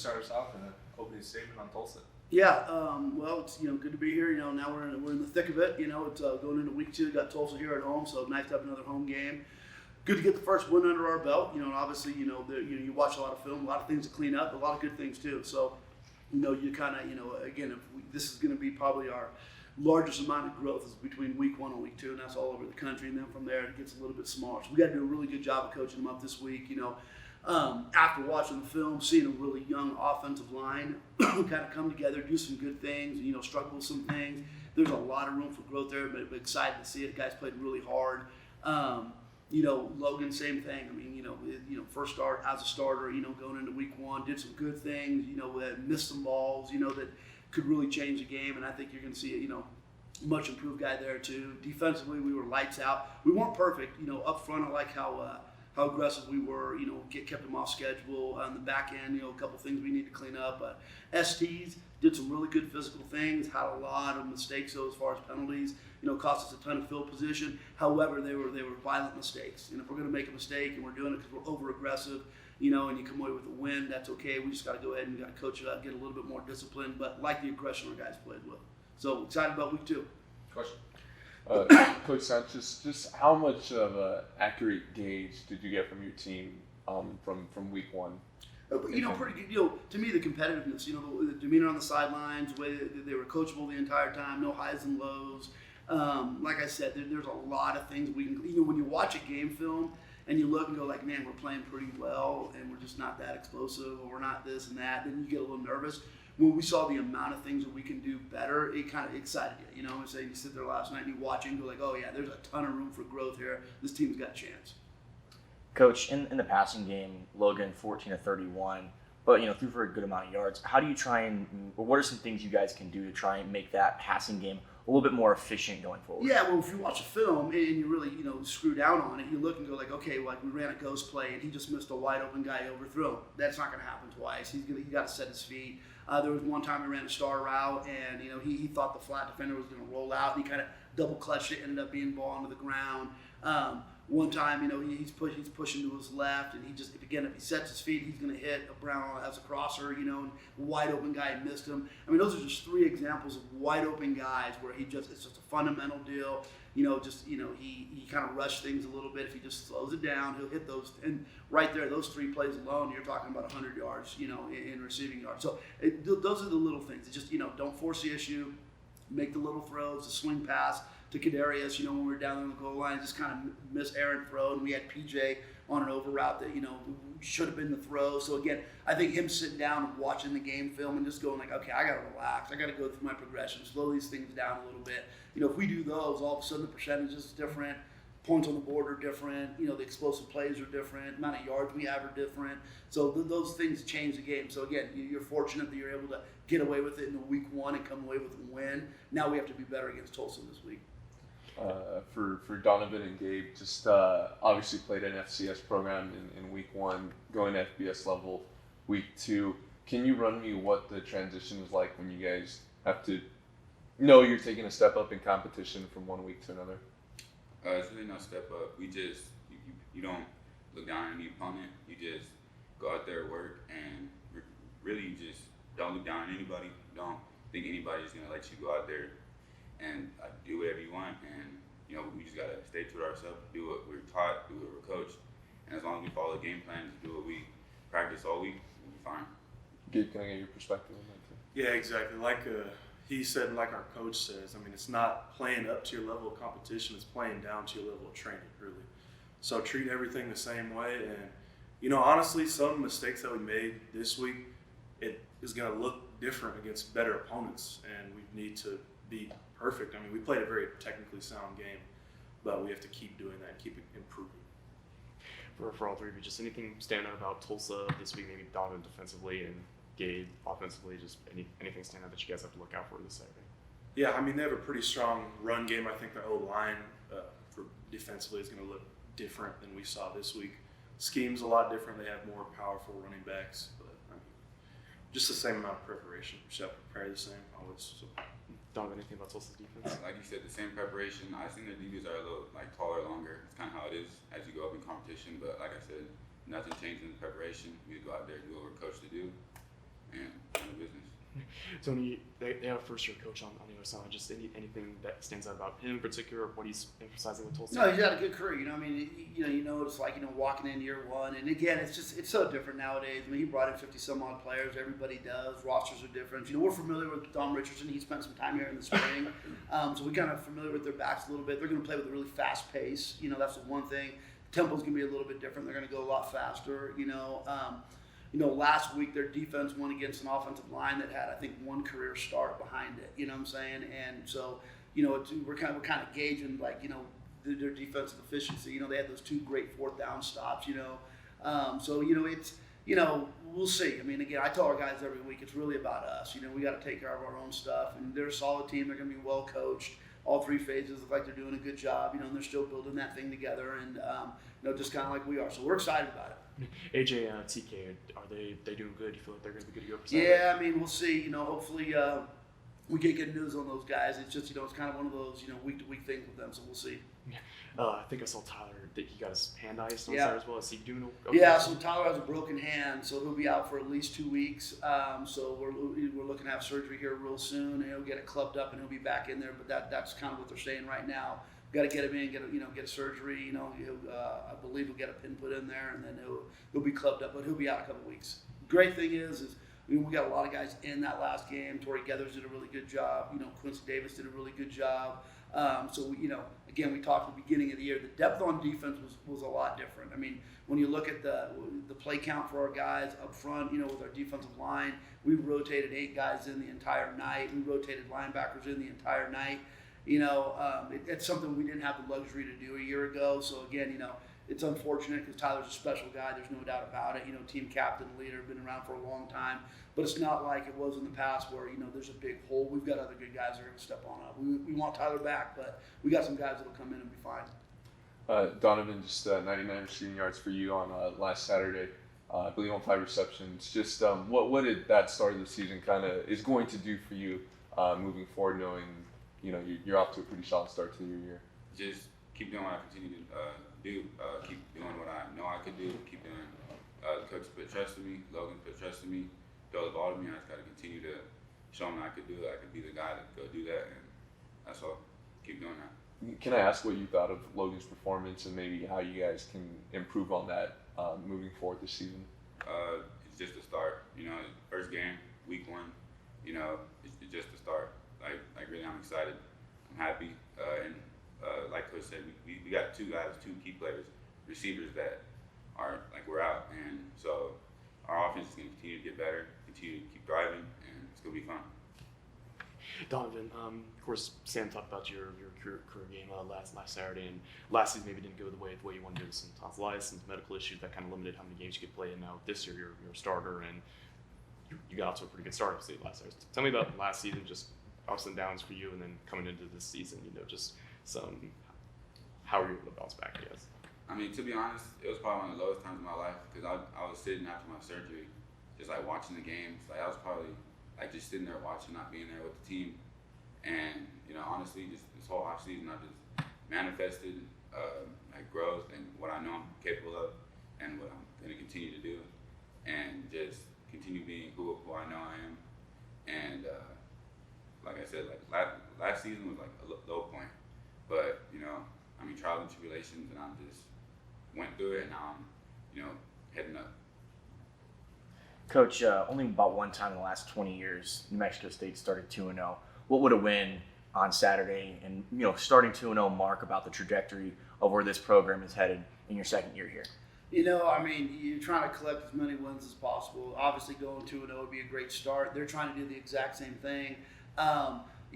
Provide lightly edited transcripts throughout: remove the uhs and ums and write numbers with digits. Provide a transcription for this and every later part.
start us off in an opening statement on Tulsa? Yeah, well, it's good to be here. Now we're in the thick of it. It's going into week 2. Got Tulsa here at home, so nice to have another home game. Good to get the first win under our belt. And obviously, you watch a lot of film, a lot of things to clean up, a lot of good things too. So, you kind of, again, this is going to be probably our largest amount of growth is between week 1 and week 2, and that's all over the country. And then from there, it gets a little bit smaller. So we got to do a really good job of coaching them up this week. After watching the film, seeing a really young offensive line kind of come together, do some good things, struggle with some things. There's a lot of room for growth there, but excited to see it. The guys played really hard. Logan, same thing. I mean, first start as a starter, going into week 1, did some good things, missed some balls, that could really change the game. And I think you're going to see much improved guy there too. Defensively, we were lights out. We weren't perfect, up front. I like how aggressive we were, kept them off schedule. On the back end, a couple things we need to clean up. STs did some really good physical things, had a lot of mistakes though as far as penalties, cost us a ton of field position. However, they were violent mistakes. And if we're going to make a mistake and we're doing it because we're over aggressive, and you come away with a win, that's okay. We just got to go ahead and got to coach it up, get a little bit more discipline, but like the aggression our guys played with. So excited about week 2. Question. Coach Sanchez, just how much of an accurate gauge did you get from your team from week 1? Pretty good. To me, the competitiveness, the demeanor on the sidelines, the way they were coachable the entire time, no highs and lows. Like I said, there's a lot of things we can. When you watch a game film and you look and go like, man, we're playing pretty well, and we're just not that explosive, or we're not this and that. Then you get a little nervous. When we saw the amount of things that we can do better, it kind of excited you. And say you sit there last night and you watch it and go like, oh yeah, there's a ton of room for growth here. This team's got a chance. Coach, in the passing game, Logan 14 of 31, but threw for a good amount of yards. How do you what are some things you guys can do to try and make that passing game a little bit more efficient going forward? Yeah, well, if you watch a film and you really, screw down on it, you look and go like, okay, like we ran a ghost play and he just missed a wide open guy overthrew him. That's not going to happen twice. He got to set his feet. There was one time he ran a star route and he thought the flat defender was going to roll out and he kind of double clutched it, ended up being ball onto the ground. One time, he's pushing to his left, and if he sets his feet, he's going to hit a Brown as a crosser, and wide open guy missed him. I mean, those are just 3 examples of wide open guys where it's just a fundamental deal. He kind of rushed things a little bit. If he just slows it down, he'll hit those. And right there, those 3 plays alone, you're talking about 100 yards, in receiving yards. So those are the little things. It's just, don't force the issue, make the little throws, the swing pass to Kadarius, when we were down on the goal line, just kind of miss errant throw, and we had PJ on an over route that, should have been the throw. So again, I think him sitting down and watching the game film and just going like, okay, I got to relax. I got to go through my progression, slow these things down a little bit. If we do those, all of a sudden the percentage is different, points on the board are different, the explosive plays are different, amount of yards we have are different. So those things change the game. So again, you're fortunate that you're able to get away with it in week 1 and come away with a win. Now we have to be better against Tulsa this week. For Donovan and Gabe, just obviously played an FCS program in week 1, going to FBS level week 2. Can you run me what the transition is like when you guys have to know you're taking a step up in competition from one week to another? It's really no step up. We just, you don't look down on any opponent. You just go out there, work, and really just don't look down on anybody. Don't think anybody's going to let you go out there and do whatever you want. And, we just got to stay true to ourselves, do what we're taught, do what we're coached. And as long as we follow the game plan, do what we practice all week, we'll be fine. Gabe, can I get your perspective on that too? Yeah, exactly. Like he said, and like our coach says, it's not playing up to your level of competition, it's playing down to your level of training, really. So treat everything the same way. And, honestly, some mistakes that we made this week, it is going to look different against better opponents, and we need to be perfect. We played a very technically sound game, but we have to keep doing that and keep improving. For all 3 of you, just anything stand out about Tulsa this week, maybe Donovan defensively and Gabe offensively, just anything stand out that you guys have to look out for this Saturday? Yeah, they have a pretty strong run game. I think their O-line for defensively is going to look different than we saw this week. Scheme's a lot different. They have more powerful running backs, but just the same amount of preparation. We should prepare the same always. So. Donovan, anything about Tulsa's defense? Like you said, the same preparation. I think their DBs are a little taller, longer. It's kind of how it is as you go up in competition. But like I said, nothing changed in the preparation. We go out there and do what we're coached to do, Tony, they have a first-year coach on the other side. Just anything that stands out about him in particular, what he's emphasizing with Tulsa? No, he's had a good career. I mean, it's like, walking in year one. And again, it's so different nowadays. I mean, he brought in 50 some odd players. Everybody does. Rosters are different. We're familiar with Dom Richardson. He spent some time here in the spring. So we kind of familiar with their backs a little bit. They're going to play with a really fast pace. That's the one thing. Tempo's going to be a little bit different. They're going to go a lot faster. Last week their defense won against an offensive line that had, I think, one career start behind it. You know what I'm saying? And so, we're kind of gauging their defensive efficiency. They had those 2 great 4th down stops. We'll see. I mean, again, I tell our guys every week, it's really about us. We got to take care of our own stuff. And they're a solid team. They're going to be well coached. All 3 phases look like they're doing a good job. And they're still building that thing together. And just kind of like we are. So we're excited about it. AJ and TK, are they doing good? Do you feel like they're going to be good to go for Saturday? Yeah, I mean, we'll see. Hopefully we get good news on those guys. It's just, it's kind of one of those, week-to-week things with them, so we'll see. I think I saw Tyler that he got his hand iced on Yeah. Saturday as well. Is he doing okay? Yeah, so Tyler has a broken hand, so he'll be out for at least 2 weeks. So we're looking to have surgery here real soon, and he'll get it clubbed up, and he'll be back in there. But that's kind of what they're saying right now. Got to get him in, get a surgery. I believe he'll get a pin put in there, and then he'll be clubbed up, but he'll be out a couple weeks. Great thing is we got a lot of guys in that last game. Torrey Geathers did a really good job. Quincy Davis did a really good job. Again, we talked at the beginning of the year. The depth on defense was a lot different. I mean, when you look at the play count for our guys up front, with our defensive line, we rotated 8 guys in the entire night. We rotated linebackers in the entire night. It's something we didn't have the luxury to do a year ago. So again, it's unfortunate because Tyler's a special guy. There's no doubt about it. Team captain, leader, been around for a long time. But it's not like it was in the past where, there's a big hole. We've got other good guys that are going to step on up. We want Tyler back, but we got some guys that will come in and be fine. Donovan, just 99 receiving yards for you on last Saturday. I believe on 5 receptions. Just what did that start of the season kind of is going to do for you moving forward, knowing you're off to a pretty solid start to your year? Just keep doing what I continue to do. Keep doing what I know I could do. Keep doing. The coach put trust in me. Logan put trust in me. Throw the ball to me. I just got to continue to show them I could do it. I could be the guy to go do that, and that's all. Keep doing that. Can I ask what you thought of Logan's performance and maybe how you guys can improve on that moving forward this season? It's just a start. First game, week 1. It's just a start. Like really, I'm excited. I'm happy. And like Coach said, we got 2 guys, 2 key players, receivers that are we're out, and so our offense is going to continue to get better, continue to keep driving, and it's going to be fun. Donovan, of course, Sam talked about your career game last Saturday, and last season maybe didn't go the way you wanted to. Some tonsillitis, some medical issues that kind of limited how many games you could play. And now this year you're a starter, and you got off to a pretty good start obviously last year. Tell me about last season, just ups and downs for you, and then coming into this season, just how were you able to bounce back, I guess? I mean, to be honest, it was probably one of the lowest times of my life because I was sitting after my surgery, just watching the games. I was probably just sitting there watching, not being there with the team. And honestly, just this whole off season, I just manifested growth and what I know I'm capable of, and what I'm going to continue to do, and just continue being who I know I am. And like I said, last season was a low point, but trials and tribulations, and I just went through it, and now I'm heading up. Coach, only about one time in the last 20 years, New Mexico State started 2-0. What would a win on Saturday and starting 2-0 mark about the trajectory of where this program is headed in your second year here? You're trying to collect as many wins as possible. Obviously, going 2-0 would be a great start. They're trying to do the exact same thing.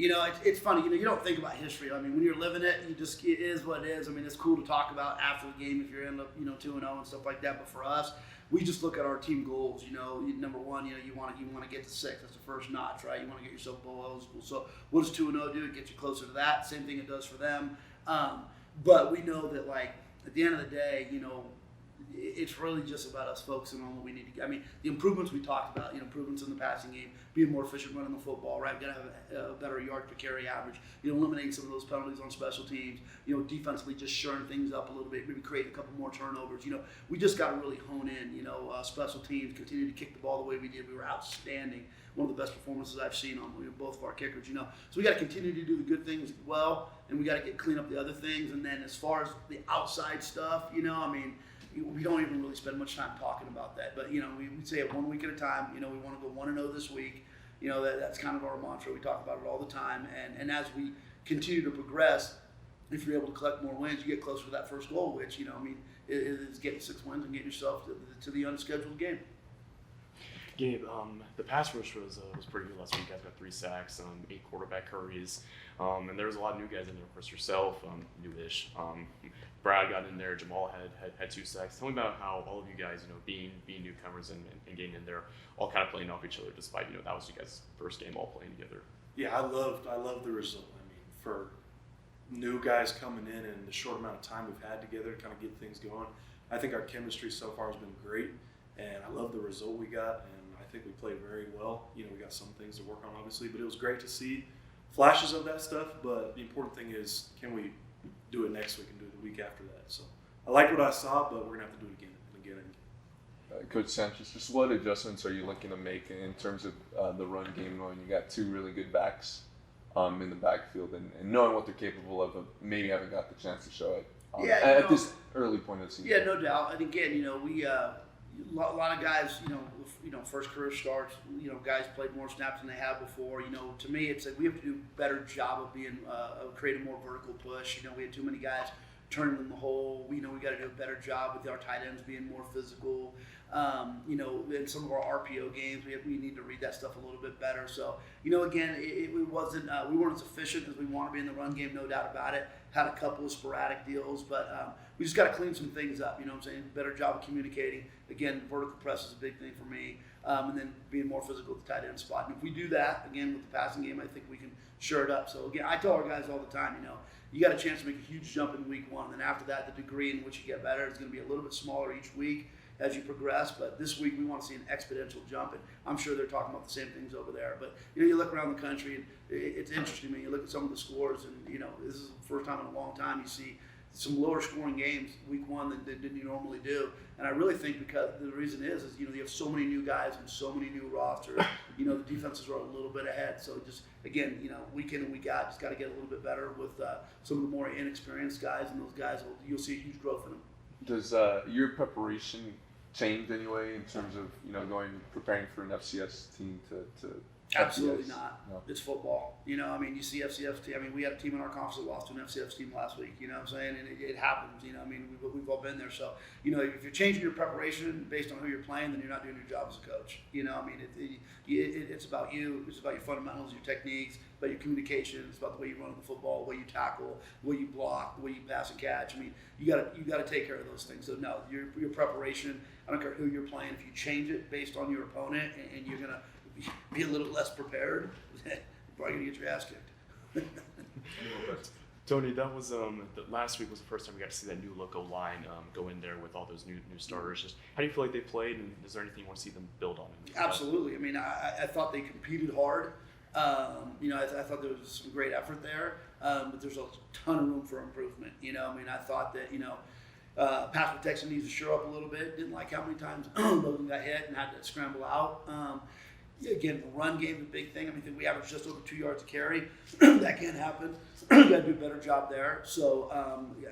It's funny. You don't think about history. When you're living it, it is what it is. It's cool to talk about after the game if you end up 2-0 and stuff like that. But for us, we just look at our team goals. Number one, you want to get to 6. That's the first notch, right? You want to get yourself bowl eligible. So what does 2-0 do? It gets you closer to that. Same thing it does for them. But we know that at the end of the day, it's really just about us focusing on what we need to get. I mean, the improvements we talked about, improvements in the passing game, being more efficient running the football, right? We've got to have a better yard per carry average, eliminating some of those penalties on special teams, defensively just shoring things up a little bit, maybe create a couple more turnovers. We just got to really hone in, special teams, continue to kick the ball the way we did. We were outstanding. One of the best performances I've seen on both of our kickers, So we got to continue to do the good things well, and we got to clean up the other things. And then as far as the outside stuff, we don't even really spend much time talking about that. But, we say it 1 week at a time. We want to go 1-0 this week. That's kind of our mantra. We talk about it all the time. And as we continue to progress, if you're able to collect more wins, you get closer to that first goal, which, is getting 6 wins and getting yourself to the unscheduled game. Gabe, the pass rush was pretty good last week. You guys got 3 sacks, 8 quarterback hurries, and there was a lot of new guys in there. Of course, yourself, newish. Brad got in there. Jamal had 2 sacks. Tell me about how all of you guys, being newcomers and getting in there, all kind of playing off each other. Despite that was you guys' first game all playing together. Yeah, I love the result. For new guys coming in and the short amount of time we've had together to kind of get things going, I think our chemistry so far has been great, and I love the result we got. And I think we played very well. We got some things to work on, obviously, but it was great to see flashes of that stuff. But the important thing is, can we do it next week and do it the week after that? So I like what I saw, but we're going to have to do it again and again and again. Coach Sanchez, just what adjustments are you looking to make in terms of the run game when you got 2 really good backs in the backfield and knowing what they're capable of maybe haven't got the chance to show it at this early point of the season? Yeah, no doubt. And again, we a lot of guys, first career starts, guys played more snaps than they have before. To me, it's like we have to do a better job of being, creating more vertical push. We had too many guys turning in the hole. We got to do a better job with our tight ends being more physical. In some of our RPO games, we need to read that stuff a little bit better. So, again, it wasn't, we weren't as efficient as we want to be in the run game, no doubt about it. Had a couple of sporadic deals, but we just got to clean some things up. Better job of communicating. Again, vertical press is a big thing for me. And then being more physical at the tight end spot. And if we do that, again, with the passing game, I think we can shore it up. So, again, I tell our guys all the time, you got a chance to make a huge jump in week 1. And then after that, the degree in which you get better is going to be a little bit smaller each week as you progress. But this week, we want to see an exponential jump. And I'm sure they're talking about the same things over there. But, you look around the country, and it's interesting, man. You look at some of the scores, and, this is the first time in a long time you see some lower scoring games week 1 than you normally do. And I really think because the reason is you have so many new guys and so many new rosters, the defenses are a little bit ahead. So just, again, week in and week out, just got to get a little bit better with some of the more inexperienced guys, and those guys, you'll see a huge growth in them. Does your preparation change anyway in terms of, preparing for an FCS team to Absolutely FBS? not. No. It's football. You see FCS team. We had a team in our conference that lost to an FCS team last week. And it happens. We've all been there. So, if you're changing your preparation based on who you're playing, then you're not doing your job as a coach. It's about you. It's about your fundamentals, your techniques, about your communication. It's about the way you run the football, the way you tackle, the way you block, the way you pass and catch. You got to take care of those things. So no, your preparation. I don't care who you're playing. If you change it based on your opponent, and you're gonna be a little less prepared, you're probably gonna get your ass kicked. Tony, that was last week was the first time we got to see that new look O-line go in there with all those new starters. Just how do you feel like they played, and is there anything you want to see them build on? Absolutely. I thought they competed hard. I thought there was some great effort there, but there's a ton of room for improvement. I thought that pass protection needs to shore up a little bit. Didn't like how many times Logan got hit and had to scramble out. Again, the run game is a big thing. I think we averaged just over 2 yards a carry. That can't happen. You got to do a better job there. So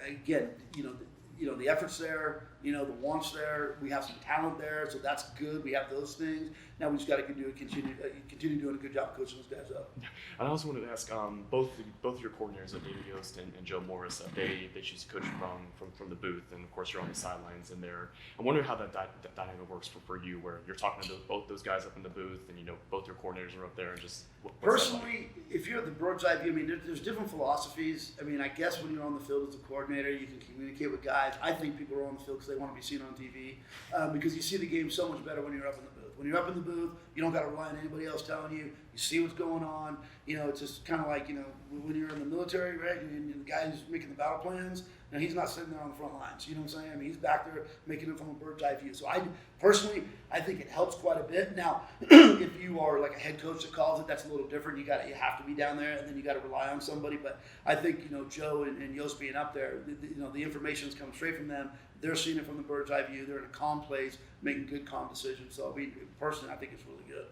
again, the effort's there. The wants there. We have some talent there, so that's good. We have those things. Now we just got to continue doing a good job coaching those guys up. I also wanted to ask both of your coordinators, David Yost and Joe Morris. They choose to coach from the booth, and of course you're on the sidelines in there. I wonder how that dynamic works for you, where you're talking to both those guys up in the booth, and both your coordinators are up there, and just personally, if you're at the bird's eye view, there's different philosophies. I guess when you're on the field as a coordinator, you can communicate with guys. I think people are on the field because they want to be seen on TV, because you see the game so much better when you're up in the booth. When you're up in the booth, you don't got to rely on anybody else telling you. You see what's going on. It's just kind of like, when you're in the military, right? And the guy who's making the battle plans, he's not sitting there on the front lines. You know what I'm saying? I mean, he's back there making it from a bird's eye view. So I think it helps quite a bit. Now, if you are like a head coach that calls it, that's a little different. You have to be down there, and then you got to rely on somebody. But I think, Joe and Yost being up there, the information's coming straight from them. They're seeing it from the bird's eye view. They're in a calm place, making good, calm decisions. So, personally, I think it's really good.